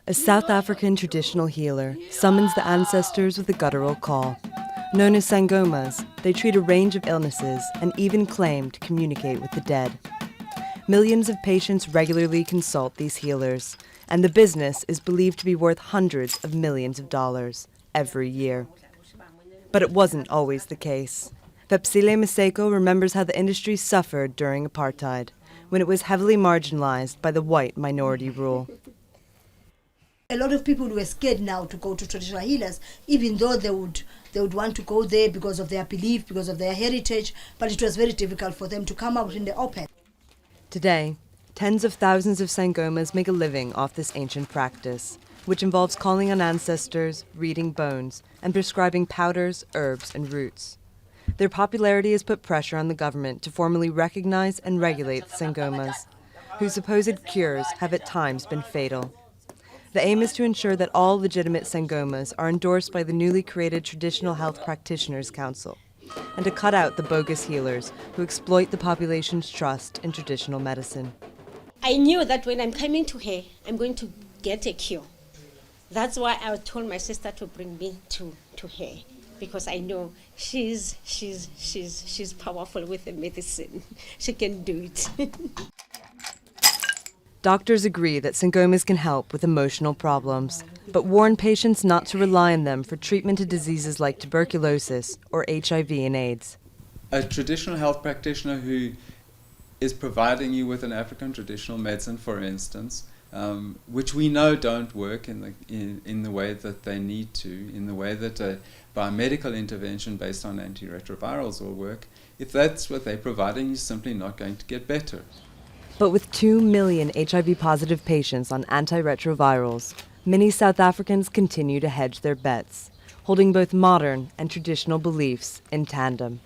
A South African traditional healer summons the ancestors with a guttural call. Known as sangomas, they treat a range of illnesses and even claim to communicate with the dead. Millions of patients regularly consult these healers, and the business is believed to be worth hundreds of millions of dollars every year. But it wasn't always the case. Phepsile Maseko remembers how the industry suffered during apartheid, when it was heavily marginalized by the white minority rule. A lot of people were scared now to go to traditional healers, even though they would want to go there because of their belief, because of their heritage, but it was very difficult for them to come out in the open. Today, tens of thousands of sangomas make a living off this ancient practice, which involves calling on ancestors, reading bones, and prescribing powders, herbs, and roots. Their popularity has put pressure on the government to formally recognize and regulate the sangomas, whose supposed cures have at times been fatal. The aim is to ensure that all legitimate sangomas are endorsed by the newly created Traditional Health Practitioners Council, and to cut out the bogus healers who exploit the population's trust in traditional medicine. I knew that when I'm coming to her, I'm going to get a cure. That's why I told my sister to bring me to her, because I know she's powerful with the medicine. She can do it. Doctors agree that sangomas can help with emotional problems, but warn patients not to rely on them for treatment of diseases like tuberculosis or HIV and AIDS. A traditional health practitioner who is providing you with an African traditional medicine, for instance, which we know don't work in the way that they need to, in the way that a biomedical intervention based on antiretrovirals will work, if that's what they're providing, you're simply not going to get better. But with 2 million HIV-positive patients on antiretrovirals, many South Africans continue to hedge their bets, holding both modern and traditional beliefs in tandem.